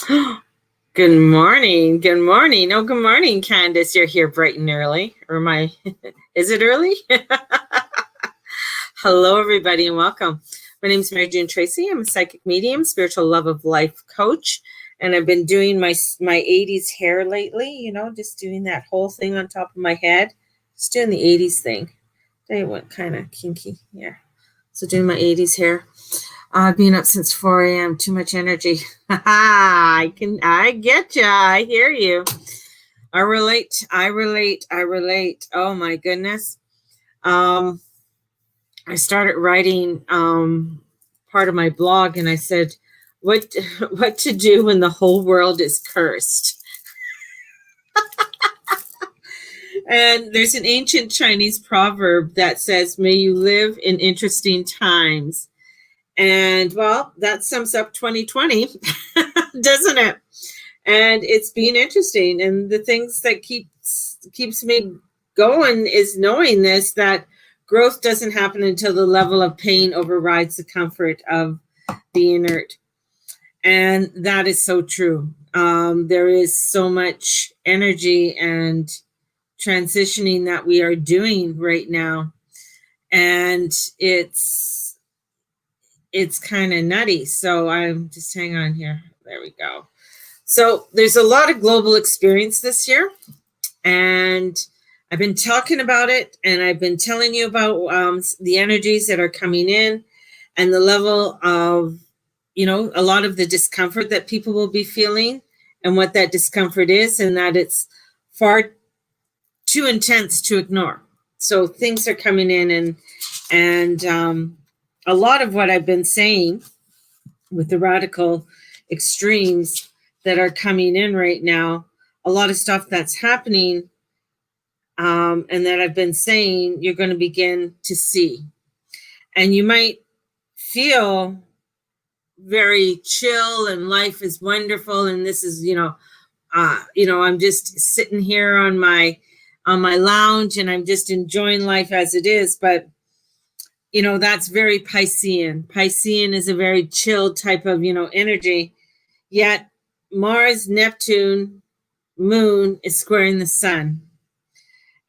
Good morning. Good morning. Oh, good morning, Candace. You're here bright and early. Or am I? Is it early? Hello, everybody, and welcome. My name is Mary June Tracy. I'm a psychic medium, spiritual love of life coach, and I've been doing my 80s hair lately. Just doing that whole thing on top of my head. Just doing the 80s thing. They went kind of kinky. Yeah. So doing my 80s hair. Being up since 4 a.m. Too much energy. I get ya. I hear you. I relate. Oh my goodness. I started writing part of my blog, and I said, what to do when the whole world is cursed. And there's an ancient Chinese proverb that says, may you live in interesting times. And well, that sums up 2020, doesn't it? And it's been interesting. And the things that keeps me going is knowing this, that growth doesn't happen until the level of pain overrides the comfort of the inert. And that is so true. There is so much energy and transitioning that we are doing right now. And it's kind of nutty. So I'm just hang on here. There we go. So there's a lot of global experience this year, and I've been talking about it, and I've been telling you about the energies that are coming in and the level of, a lot of the discomfort that people will be feeling and what that discomfort is, and that it's far too intense to ignore. So things are coming in, and a lot of what I've been saying with the radical extremes that are coming in right now, a lot of stuff that's happening, and that I've been saying, you're going to begin to see. And you might feel very chill and life is wonderful. And this is, I'm just sitting here on my lounge and I'm just enjoying life as it is. But that's very Piscean. Piscean is a very chill type of, energy. Yet Mars, Neptune, Moon is squaring the sun.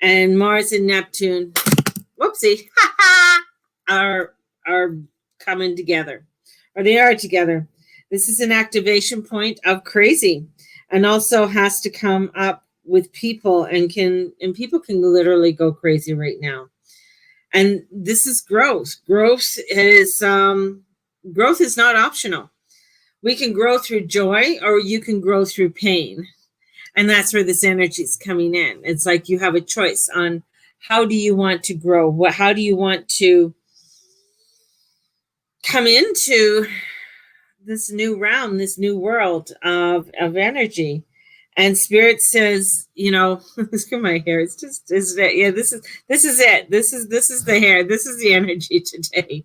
And Mars and Neptune, whoopsie, are coming together. Or they are together. This is an activation point of crazy. And also has to come up with people, and people can literally go crazy right now. And this is growth. Growth is not optional. We can grow through joy, or you can grow through pain. And that's where this energy is coming in. It's like you have a choice on how do you want to grow? How do you want to come into this new realm, this new world of energy? And Spirit says, look at my hair. It's just, isn't it? Yeah, this is it. This is the hair. This is the energy today.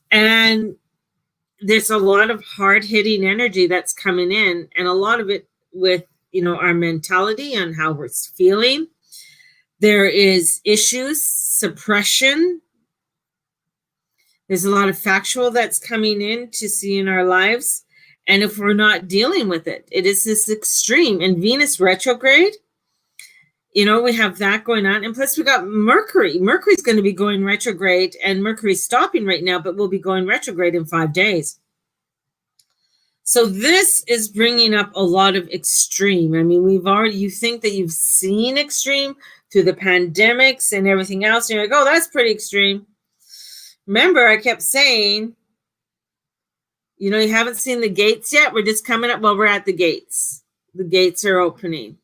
And there's a lot of hard-hitting energy that's coming in, and a lot of it with, our mentality and how we're feeling. There is issues, suppression. There's a lot of factual that's coming in to see in our lives. And if we're not dealing with it, it is this extreme. And Venus retrograde, we have that going on. And plus we got Mercury. Mercury's going to be going retrograde, and Mercury's stopping right now, but will be going retrograde in 5 days. So this is bringing up a lot of extreme. I mean, you think that you've seen extreme through the pandemics and everything else. And you're like, oh, that's pretty extreme. Remember, I kept saying, you haven't seen the gates yet. We're just coming up. Well, we're at the gates. The gates are opening.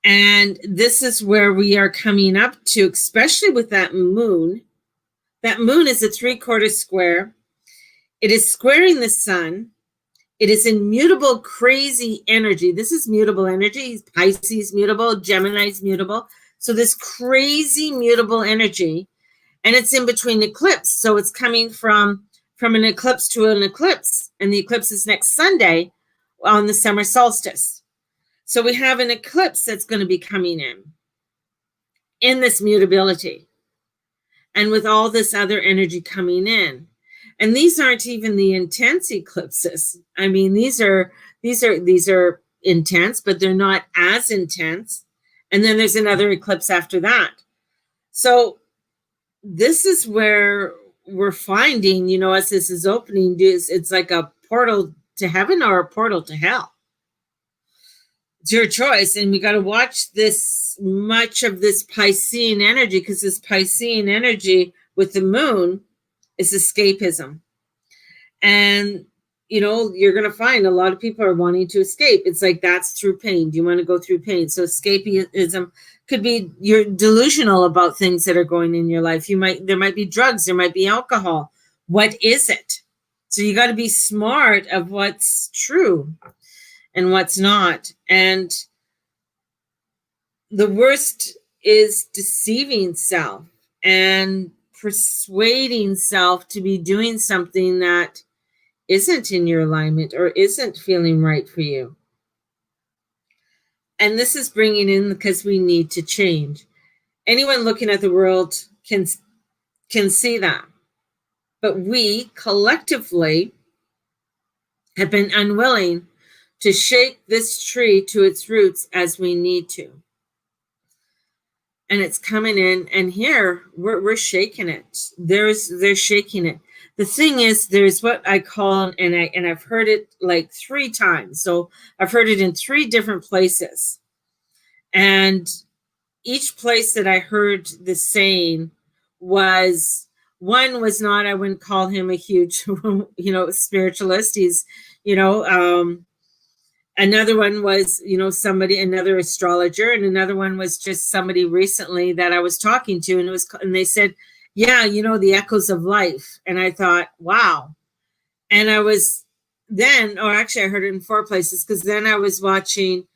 And this is where we are coming up to, especially with that moon. That moon is a 3/4 square. It is squaring the sun. It is in mutable, crazy energy. This is mutable energy. Pisces mutable, Gemini's mutable. So this crazy mutable energy, and it's in between eclipse. So it's coming from an eclipse to an eclipse, and the eclipse is next Sunday on the summer solstice. So we have an eclipse that's going to be coming in this mutability, and with all this other energy coming in. And these aren't even the intense eclipses. I mean, these are intense, but they're not as intense. And then there's another eclipse after that. So this is where we're finding, you know, as this is opening, it's like a portal to heaven or a portal to hell. It's your choice. And we got to watch this, much of this Piscean energy, because this Piscean energy with the moon is escapism. And, you know, you're going to find a lot of people are wanting to escape. It's like, that's through pain. Do you want to go through pain? So escapism could be you're delusional about things that are going in your life. There might be drugs, there might be alcohol. What is it? So you got to be smart of what's true and what's not. And the worst is deceiving self and persuading self to be doing something that isn't in your alignment or isn't feeling right for you. And this is bringing in, because we need to change. Anyone looking at the world can see that. But we collectively have been unwilling to shake this tree to its roots as we need to. And it's coming in, and here we're shaking it. They're shaking it. The thing is, there's what I call, and I've heard it like 3 times. So I've heard it in 3 different places. And each place that I heard the saying was, one was not, I wouldn't call him a huge, you know, spiritualist. He's, you know, another one was, you know, another astrologer, and another one was just somebody recently that I was talking to, and they said, yeah, you know, the echoes of life. And I thought, wow. And I was then, or actually I heard it in 4 places, because then I was watching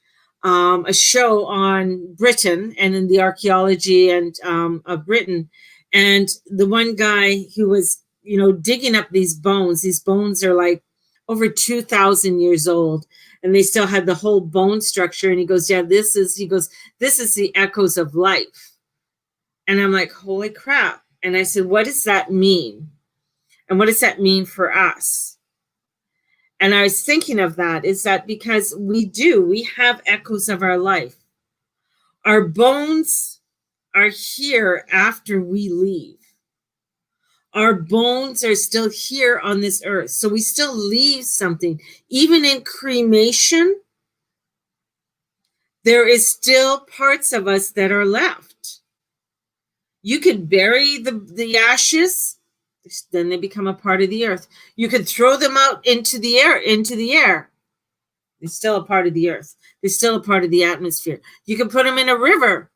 a show on Britain and in the archaeology and of Britain. And the one guy who was, you know, digging up these bones are like over 2,000 years old, and they still had the whole bone structure. And he goes, yeah, this is the echoes of life. And I'm like, holy crap. And I said, what does that mean? And what does that mean for us? And I was thinking of that, is that because we have echoes of our life. Our bones are here after we leave. Our bones are still here on this earth. So we still leave something. Even in cremation, there is still parts of us that are left. You could bury the ashes, then they become a part of the earth. You could throw them out into the air. They're still a part of the earth. They're still a part of the atmosphere. You can put them in a river.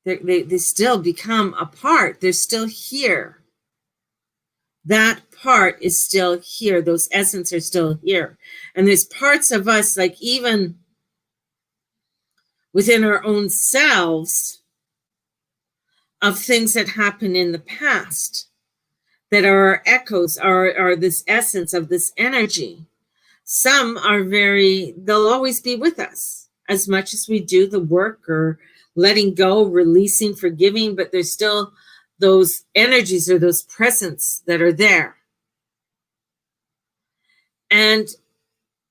They still become a part. They're still here. That part is still here. Those essence are still here. And there's parts of us, like even within our own selves, of things that happened in the past that are our echoes, are this essence of this energy. Some are they'll always be with us as much as we do the work or letting go, releasing, forgiving, but there's still those energies or those presence that are there. And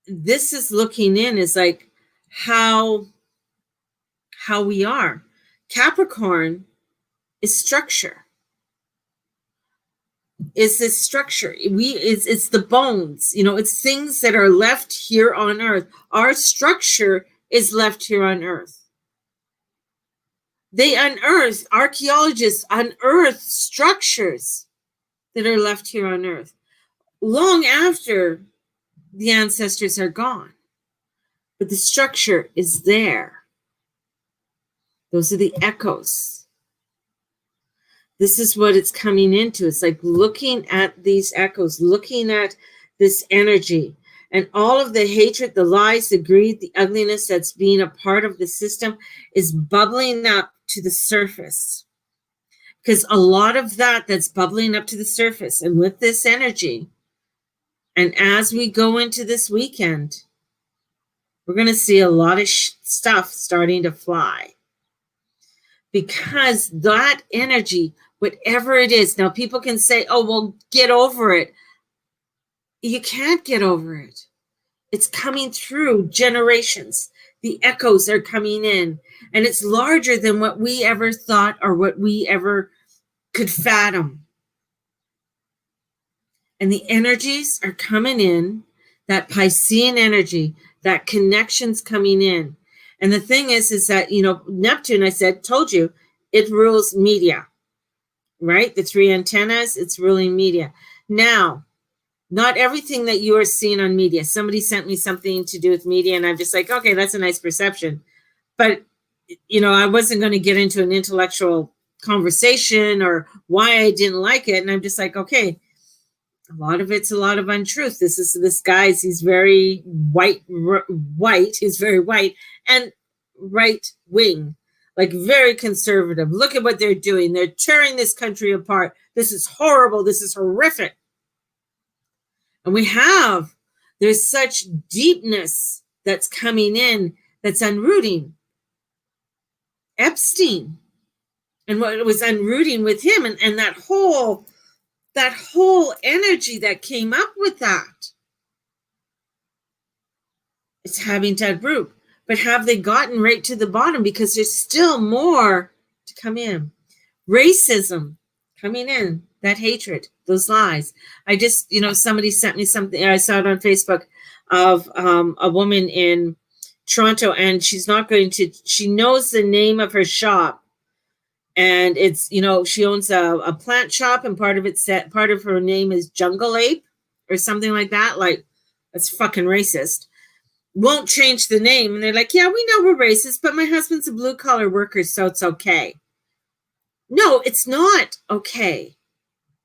this is looking in is like how we are. Capricorn is structure. Is this structure? It's the bones, you know, it's things that are left here on earth. Our structure is left here on earth. Archaeologists unearth structures that are left here on earth long after the ancestors are gone. But the structure is there. Those are the echoes. This is what it's coming into. It's like looking at these echoes, looking at this energy, and all of the hatred, the lies, the greed, the ugliness that's being a part of the system is bubbling up to the surface. Because a lot of that's bubbling up to the surface. And with this energy, and as we go into this weekend, we're going to see a lot of stuff starting to fly. Because that energy Whatever it is. Now, people can say, oh, well, get over it. You can't get over it. It's coming through generations. The echoes are coming in, and it's larger than what we ever thought or what we ever could fathom. And the energies are coming in, that Piscean energy, that connection's coming in. And the thing is that, Neptune, I told you, it rules media, right? The 3 antennas, it's ruling media. Now, not everything that you are seeing on media. Somebody sent me something to do with media, and I'm just like, okay, that's a nice perception. But, I wasn't going to get into an intellectual conversation or why I didn't like it. And I'm just like, okay, a lot of it's a lot of untruth. This guy's, he's very white, he's very white and right wing, like very conservative. Look at what they're doing. They're tearing this country apart. This is horrible. This is horrific. And there's such deepness that's coming in, that's unrooting. Epstein and what was unrooting with him, and that whole energy that came up with that. It's having to uproot. But have they gotten right to the bottom? Because there's still more to come in. Racism coming in, that hatred, those lies. I just, somebody sent me something, I saw it on Facebook, of a woman in Toronto, and she knows the name of her shop, and it's, she owns a plant shop, and part of her name is Jungle Ape or something like that. Like, that's fucking racist. Won't change the name. And they're like, yeah, we know we're racist, but my husband's a blue collar worker, so it's okay. No, it's not okay.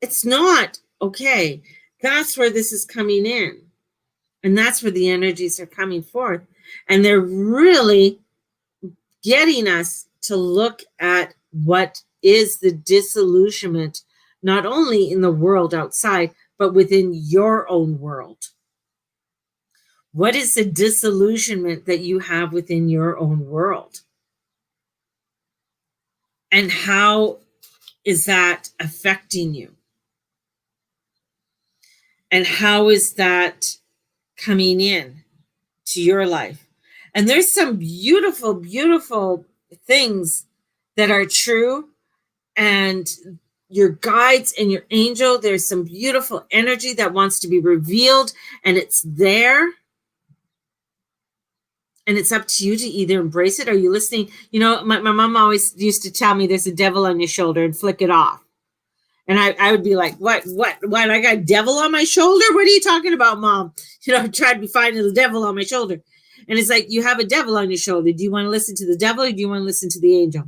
It's not okay. That's where this is coming in. And that's where the energies are coming forth. And they're really getting us to look at what is the disillusionment, not only in the world outside, but within your own world. What is the disillusionment that you have within your own world? And how is that affecting you? And how is that coming in to your life? And there's some beautiful, beautiful things that are true. And your guides and your angel, there's some beautiful energy that wants to be revealed, and it's there. And it's up to you to either embrace it. Are you listening? My mom always used to tell me there's a devil on your shoulder and flick it off. And I would be like, what? I got a devil on my shoulder? What are you talking about, Mom? I tried to be finding the devil on my shoulder. And it's like, you have a devil on your shoulder. Do you want to listen to the devil, or do you want to listen to the angel?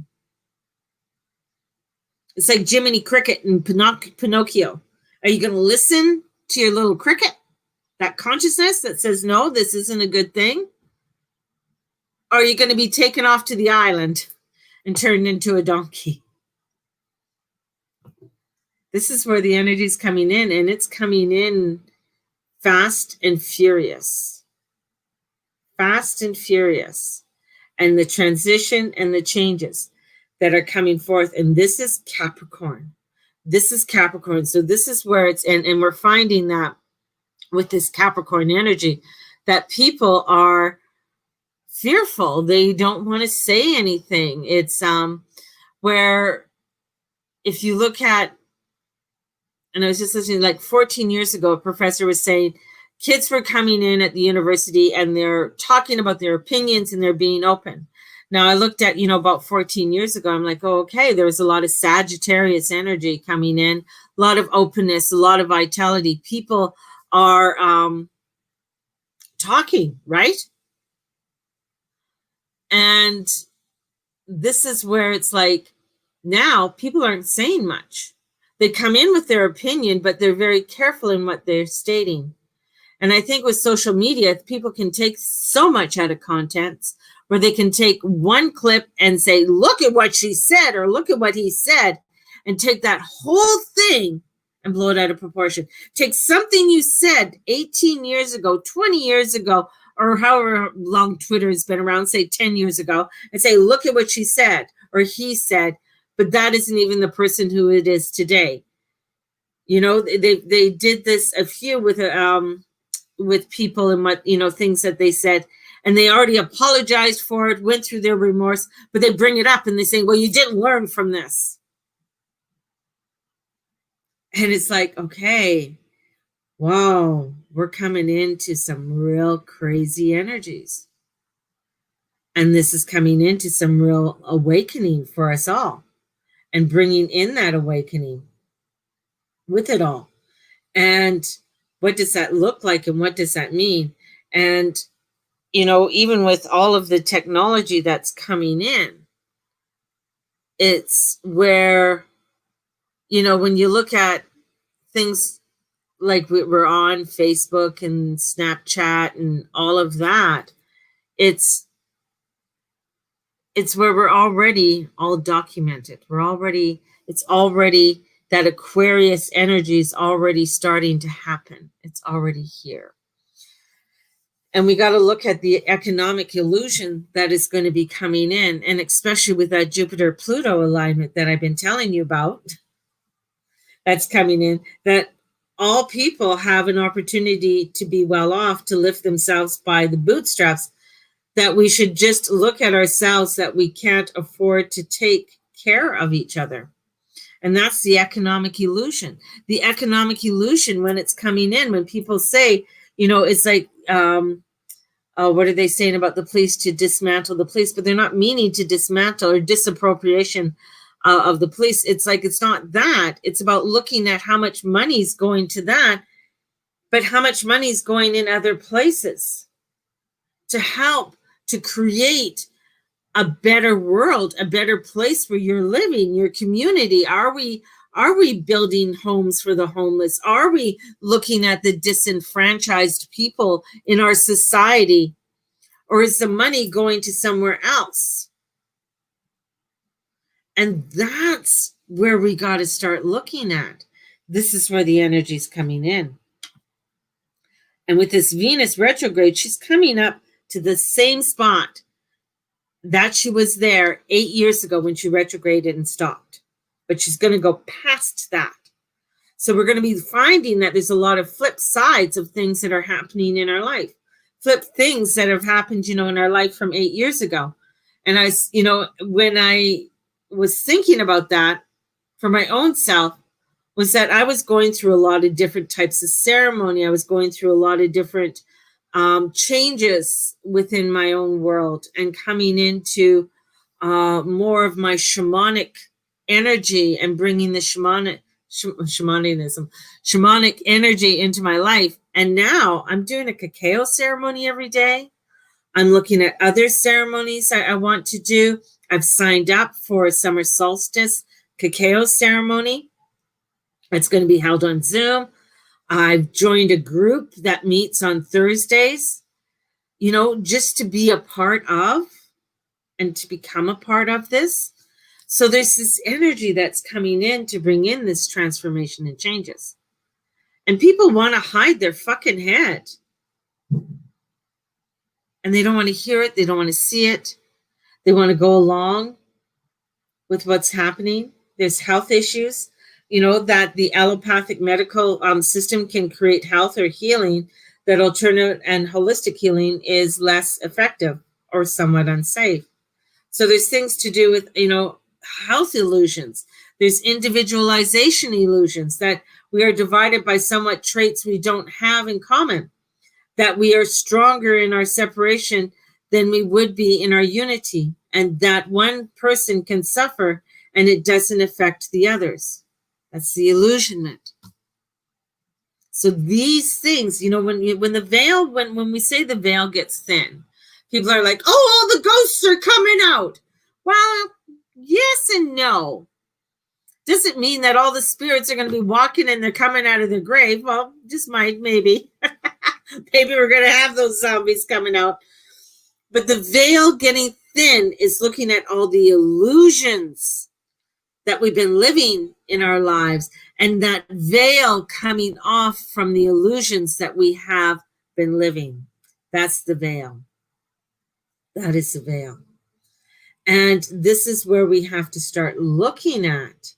It's like Jiminy Cricket and Pinocchio. Are you going to listen to your little cricket? That consciousness that says, no, this isn't a good thing? Or are you going to be taken off to the island and turned into a donkey? This is where the energy is coming in, and it's coming in fast and furious. Fast and furious. And the transition and the changes that are coming forth. And this is Capricorn. This is Capricorn. So this is where it's, and we're finding that with this Capricorn energy, that people are fearful. They don't want to say anything. It's where if you look at, and I was just listening, like 14 years ago, a professor was saying kids were coming in at the university and they're talking about their opinions and they're being open. Now I looked at, about 14 years ago, I'm like, oh, okay, there was a lot of Sagittarius energy coming in, a lot of openness, a lot of vitality. People are talking, right? And this is where it's like, now people aren't saying much. They come in with their opinion, but they're very careful in what they're stating. And I think with social media, people can take so much out of content, where they can take one clip and say, look at what she said, or look at what he said, and take that whole thing and blow it out of proportion. Take something you said 18 years ago, 20 years ago, or however long Twitter has been around, say 10 years ago, and say, look at what she said or he said. but that isn't even the person who it is today. You know, they did this a few with people and what, you know, things that they said, and they already apologized for it, went through their remorse, but they bring it up and they say, well, you didn't learn from this. And it's like, okay, wow, we're coming into some real crazy energies. And this is coming into some real awakening for us all, and bringing in that awakening with it all. And what does that look like, and what does that mean? And, you know, even with all of the technology that's coming in, it's where, you know, when you look at things like we're on Facebook and Snapchat and all of that, it's where we're already all documented. It's already, that Aquarius energy is already starting to happen. It's already here. And we got to look at the economic illusion that is going to be coming in, and especially with that Jupiter-Pluto alignment that I've been telling you about, that's coming in, that all people have an opportunity to be well off, to lift themselves by the bootstraps, that we should just look at ourselves, that we can't afford to take care of each other. And that's the economic illusion. The economic illusion, when it's coming in, when people say, you know, it's like, what are they saying about the police, to dismantle the police? But they're not meaning to dismantle or disappropriation of the police. It's like, it's not that. It's about looking at how much money's going to that, but how much money's going in other places to help to create a better world, a better place where you're living, your community. Are we building homes for the homeless? Are we looking at the disenfranchised people in our society? Or is the money going to somewhere else? And that's where we got to start looking at. This is where the energy's coming in. And with this Venus retrograde, she's coming up to the same spot that she was there 8 years ago when she retrograded and stopped. But she's going to go past that. So we're going to be finding that there's a lot of flip sides of things that are happening in our life. Flip things that have happened, you know, in our life from 8 years ago. And I, you know, when I was thinking about that for my own self, was that I was going through a lot of different types of ceremony. I was going through a lot of different changes within my own world, and coming into more of my shamanic energy, and bringing the shamanic energy into my life. And now I'm doing a cacao ceremony every day. I'm looking at other ceremonies I want to do. I've signed up for a summer solstice cacao ceremony. It's going to be held on Zoom. I've joined a group that meets on Thursdays, you know, just to be a part of and to become a part of this. So there's this energy that's coming in to bring in this transformation and changes. And people want to hide their fucking head. And they don't want to hear it. They don't want to see it. They want to go along with what's happening. There's health issues, you know, that the allopathic medical system can create health or healing, that alternative and holistic healing is less effective or somewhat unsafe. So there's things to do with, you know, health illusions. There's individualization illusions, that we are divided by somewhat traits we don't have in common, that we are stronger in our separation than we would be in our unity, and that one person can suffer and it doesn't affect the others. That's the illusionment. So these things, you know, when the veil, when we say the veil gets thin, people are like, oh, all the ghosts are coming out. Well, yes and no. Doesn't mean that all the spirits are going to be walking and they're coming out of their grave. Well, just might, maybe. Maybe we're going to have those zombies coming out. But the veil getting thin is looking at all the illusions that we've been living in our lives, and that veil coming off from the illusions that we have been living. That's the veil. That is the veil. And this is where we have to start looking at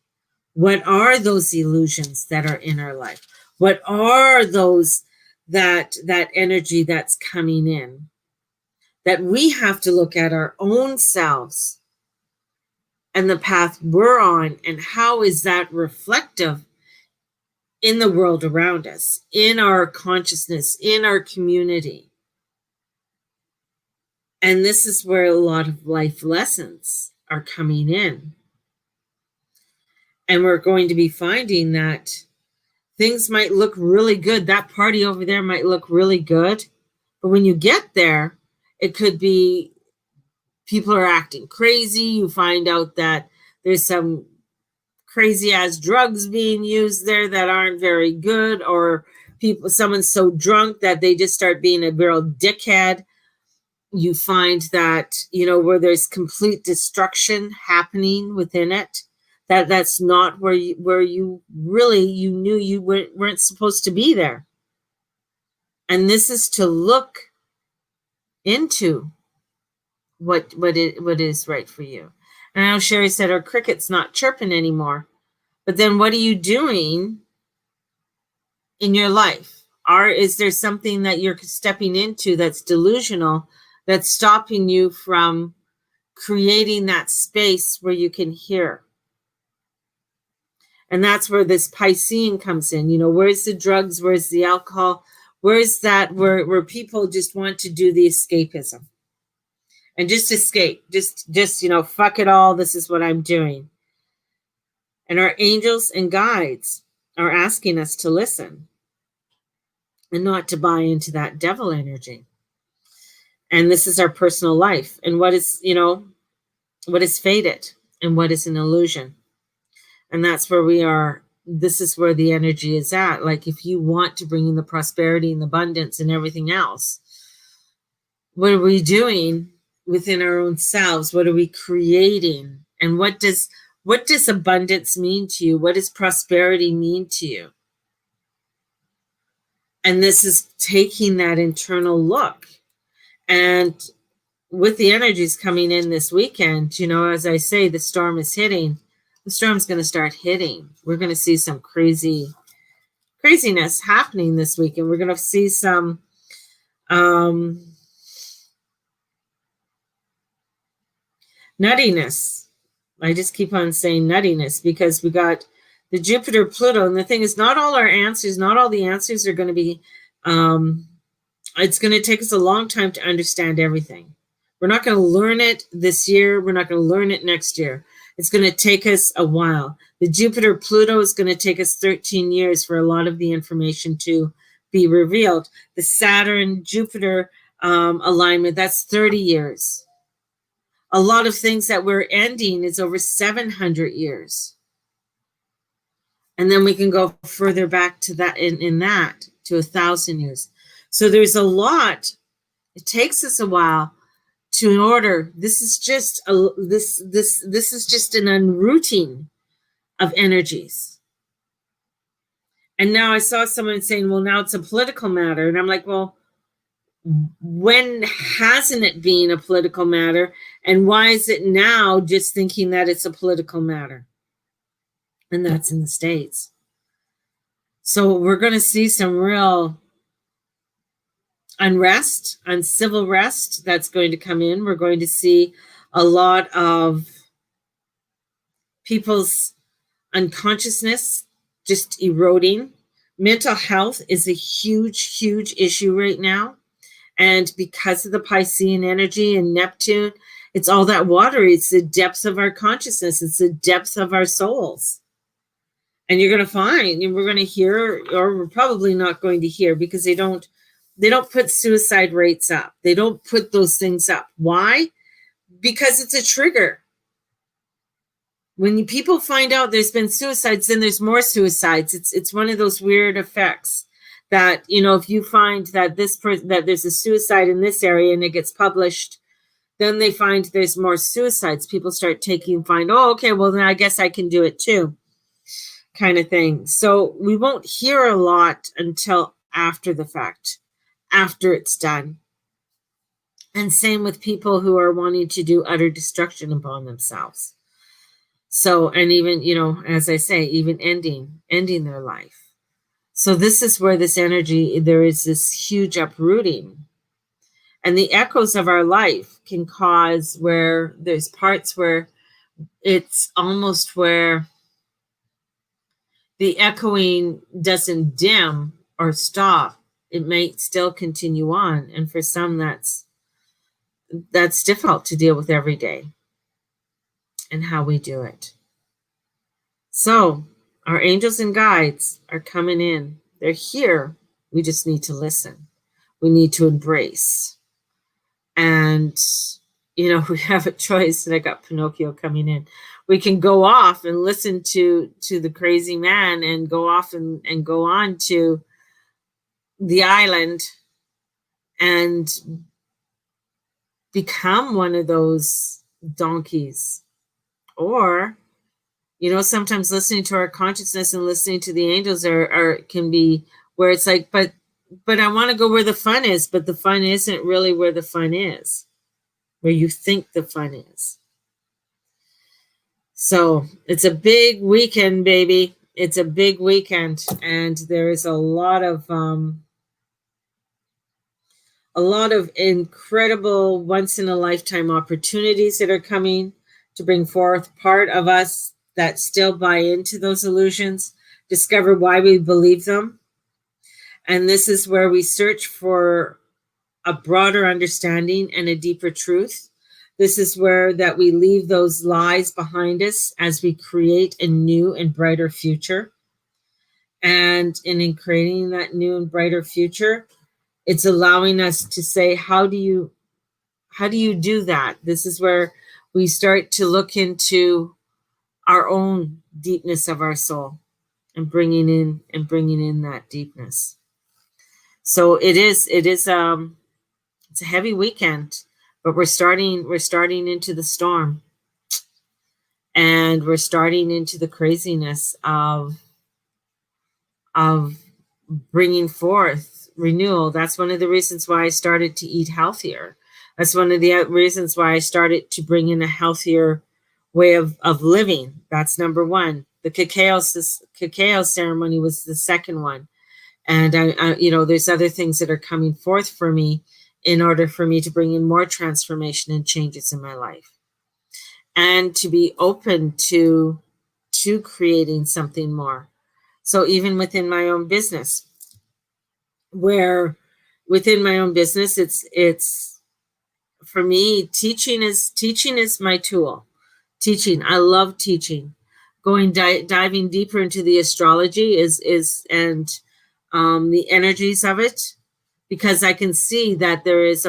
what are those illusions that are in our life? What are those that energy that's coming in? That we have to look at our own selves and the path we're on, and how is that reflective in the world around us, in our consciousness, in our community. And this is where a lot of life lessons are coming in. And we're going to be finding that things might look really good. That party over there might look really good. But when you get there, it could be people are acting crazy. You find out that there's some crazy ass drugs being used there that aren't very good, or someone's so drunk that they just start being a real dickhead. You find that, where there's complete destruction happening within it, that's not where you knew you weren't supposed to be there. And this is to look into what is right for you. And I know Sherry said her cricket's not chirping anymore. But then what are you doing in your life? Is there something that you're stepping into that's delusional, that's stopping you from creating that space where you can hear? And that's where this Piscean comes in. Where's the drugs? Where's the alcohol? Where's that where people just want to do the escapism and just escape, just fuck it all. This is what I'm doing. And our angels and guides are asking us to listen and not to buy into that devil energy. And this is our personal life. And what is fated and what is an illusion. And that's where we are. This is where the energy is at. Like, if you want to bring in the prosperity and the abundance and everything else, what are we doing within our own selves? What are we creating? And what does abundance mean to you? What does prosperity mean to you? And this is taking that internal look. And with the energies coming in this weekend, as I say, the storm is hitting. The storm's going to start hitting. We're going to see some craziness happening this weekend. We're going to see some nuttiness. I just keep on saying nuttiness because we got the Jupiter, Pluto. And the thing is, not all the answers are going to be, it's going to take us a long time to understand everything. We're not going to learn it this year. We're not going to learn it next year. It's going to take us a while. The Jupiter, Pluto is going to take us 13 years for a lot of the information to be revealed. The Saturn, Jupiter alignment, that's 30 years. A lot of things that we're ending is over 700 years. And then we can go further back to that in that to 1,000 years. So there's a lot. It takes us a while to in order. This is just this is just an unrooting of energies. And now I saw someone saying, well, now it's a political matter. And I'm like, well, when hasn't it been a political matter? And why is it now just thinking that it's a political matter? And that's in the States. So we're going to see some real unrest, uncivil rest that's going to come in. We're going to see a lot of people's unconsciousness just eroding. Mental health is a huge, huge issue right now. And because of the Piscean energy and Neptune, it's all that watery. It's the depths of our consciousness. It's the depths of our souls. And you're going to find, and we're going to hear, or we're probably not going to hear, because they don't put suicide rates up. They don't put those things up. Why? Because it's a trigger. When people find out there's been suicides, then there's more suicides. It's one of those weird effects that, if you find that that there's a suicide in this area and it gets published, then they find there's more suicides. People start oh, okay, well, then I guess I can do it too, kind of thing. So we won't hear a lot until after the fact, after it's done. And same with people who are wanting to do utter destruction upon themselves. So, and even, as I say, even ending their life. So this is where this energy, there is this huge uprooting. And the echoes of our life can cause where there's parts where it's almost where the echoing doesn't dim or stop. It may still continue on. And for some, that's difficult to deal with every day and how we do it. So our angels and guides are coming in. They're here. We just need to listen. We need to embrace. And, we have a choice. And I got Pinocchio coming in. We can go off and listen to the crazy man and go off and go on to the island and become one of those donkeys. Or, sometimes listening to our consciousness and listening to the angels can be where it's like, but I want to go where the fun is, but the fun isn't really where the fun is, where you think the fun is. So it's a big weekend, baby. It's a big weekend, and there is a lot of incredible once-in-a-lifetime opportunities that are coming to bring forth part of us that still buy into those illusions, discover why we believe them. And this is where we search for a broader understanding and a deeper truth. This is where that we leave those lies behind us as we create a new and brighter future. And in creating that new and brighter future, it's allowing us to say, how do you do that? This is where we start to look into our own deepness of our soul and bringing in that deepness. So it's a heavy weekend, but we're starting into the storm, and we're starting into the craziness of bringing forth renewal. That's one of the reasons why I started to eat healthier. That's one of the reasons why I started to bring in a healthier way of living. That's number one. The cacao ceremony was the second one. And I there's other things that are coming forth for me in order for me to bring in more transformation and changes in my life, and to be open to creating something more. So even within my own business, it's for me, teaching is my tool. Teaching, I love teaching. Going diving deeper into the astrology and the energies of it, because I can see that there is,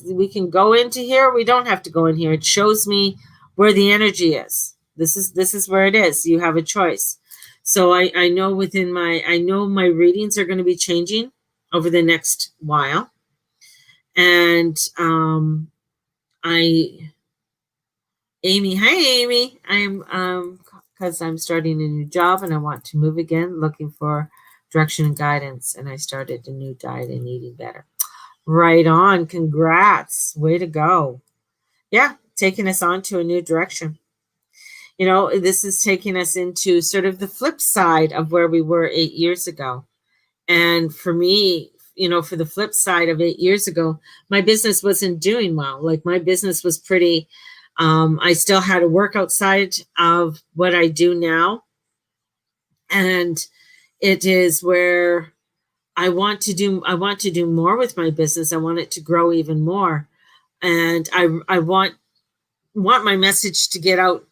we can go into here. We don't have to go in here. It shows me where the energy is. This is where it is. You have a choice. So I know my readings are going to be changing over the next while. And Amy, hi Amy. I'm because I'm starting a new job and I want to move again, looking for direction and guidance. And I started a new diet and eating better. Right on. Congrats. Way to go. Yeah, taking us on to a new direction. This is taking us into sort of the flip side of where we were 8 years ago. And for me, for the flip side of 8 years ago, my business wasn't doing well. Like, my business was pretty, I still had to work outside of what I do now. And it is where I want to do more with my business. I want it to grow even more. And I want my message to get out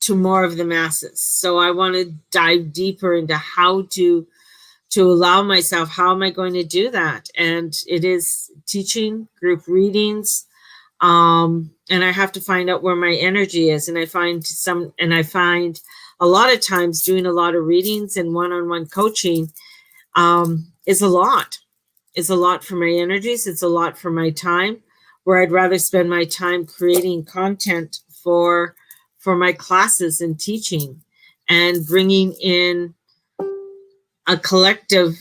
to more of the masses. So I want to dive deeper into how to allow myself, how am I going to do that? And it is teaching, group readings, and I have to find out where my energy is. And I find a lot of times doing a lot of readings and one-on-one coaching is a lot for my energies. It's a lot for my time, where I'd rather spend my time creating content for my classes and teaching and bringing in a collective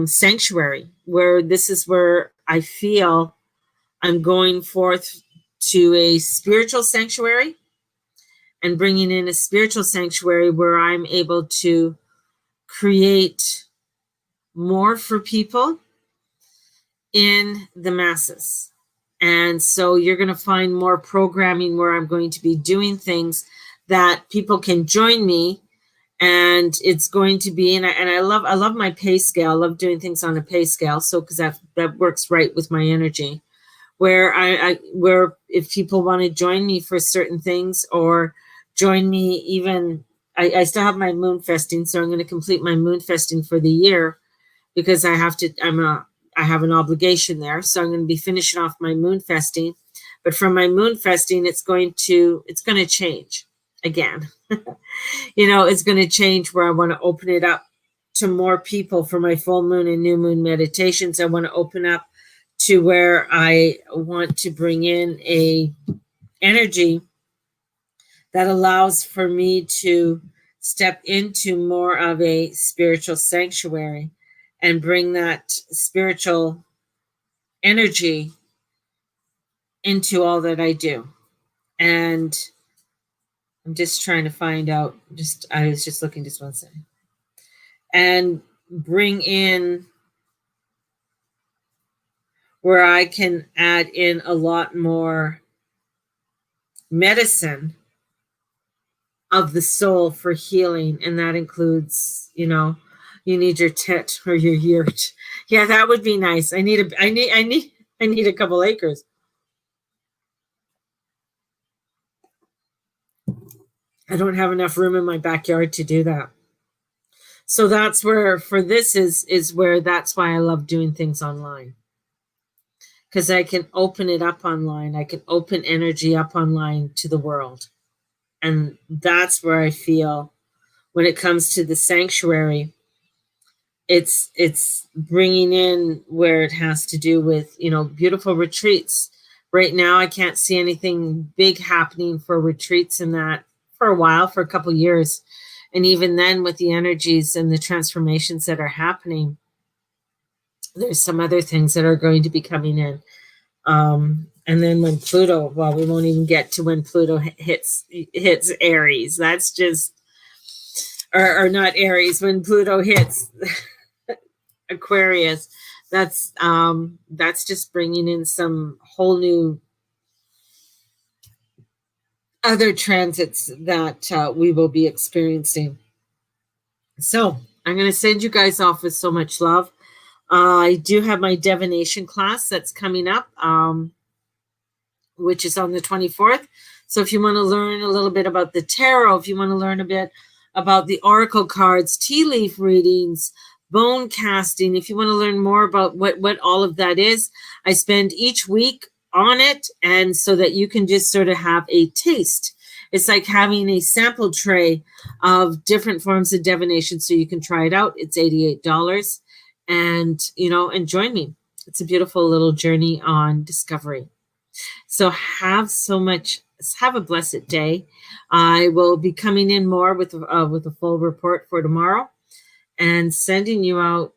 sanctuary, where this is where I feel I'm going forth to a spiritual sanctuary and bringing in a spiritual sanctuary where I'm able to create more for people in the masses. And so you're going to find more programming where I'm going to be doing things that people can join me. And it's going to be, and I love my pay scale. I love doing things on a pay scale. So, because that works right with my energy, where where if people want to join me for certain things or join me, even I still have my moon festing. So I'm going to complete my moon festing for the year because I have to, I have an obligation there. So I'm going to be finishing off my moon festing, but from my moon festing, it's going to change again. It's going to change where I want to open it up to more people for my full moon and new moon meditations. I want to open up to where I want to bring in a energy that allows for me to step into more of a spiritual sanctuary and bring that spiritual energy into all that I do. And I'm just trying to find out, I was just looking, just one second. And bring in where I can add in a lot more medicine of the soul for healing. And that includes, you need your tet or your yurt. Yeah, that would be nice. I need a couple acres. I don't have enough room in my backyard to do that. So that's where, for this is where, that's why I love doing things online. Because I can open it up online. I can open energy up online to the world. And that's where I feel when it comes to the sanctuary, it's bringing in where it has to do with, beautiful retreats. Right now, I can't see anything big happening for retreats in that for a while, for a couple of years. And even then, with the energies and the transformations that are happening, there's some other things that are going to be coming in. And then when Pluto, well, we won't even get to when Pluto hits Aries. That's just, or not Aries, when Pluto hits Aquarius, that's just bringing in some whole new other transits that we will be experiencing. So I'm going to send you guys off with so much love. I do have my divination class that's coming up, which is on the 24th. So if you want to learn a little bit about the tarot, if you want to learn a bit about the oracle cards, tea leaf readings, bone casting, if you want to learn more about what all of that is, I spend each week on it, and so that you can just sort of have a taste. It's like having a sample tray of different forms of divination, so you can try it out. It's $88, and and join me. It's a beautiful little journey on discovery. So have a blessed day. I will be coming in more with a full report for tomorrow, and sending you out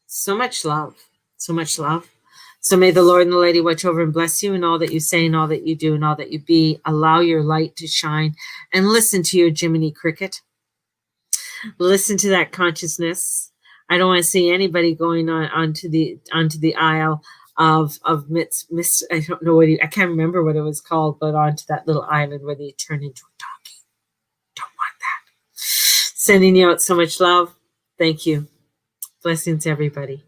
so much love, so much love. So may the Lord and the Lady watch over and bless you in all that you say and all that you do and all that you be. Allow your light to shine, and listen to your Jiminy Cricket. Listen to that consciousness. I don't want to see anybody going onto the aisle of Miss I don't know I can't remember what it was called, but onto that little island where they turn into a donkey. Don't want that. Sending you out so much love. Thank you. Blessings, everybody.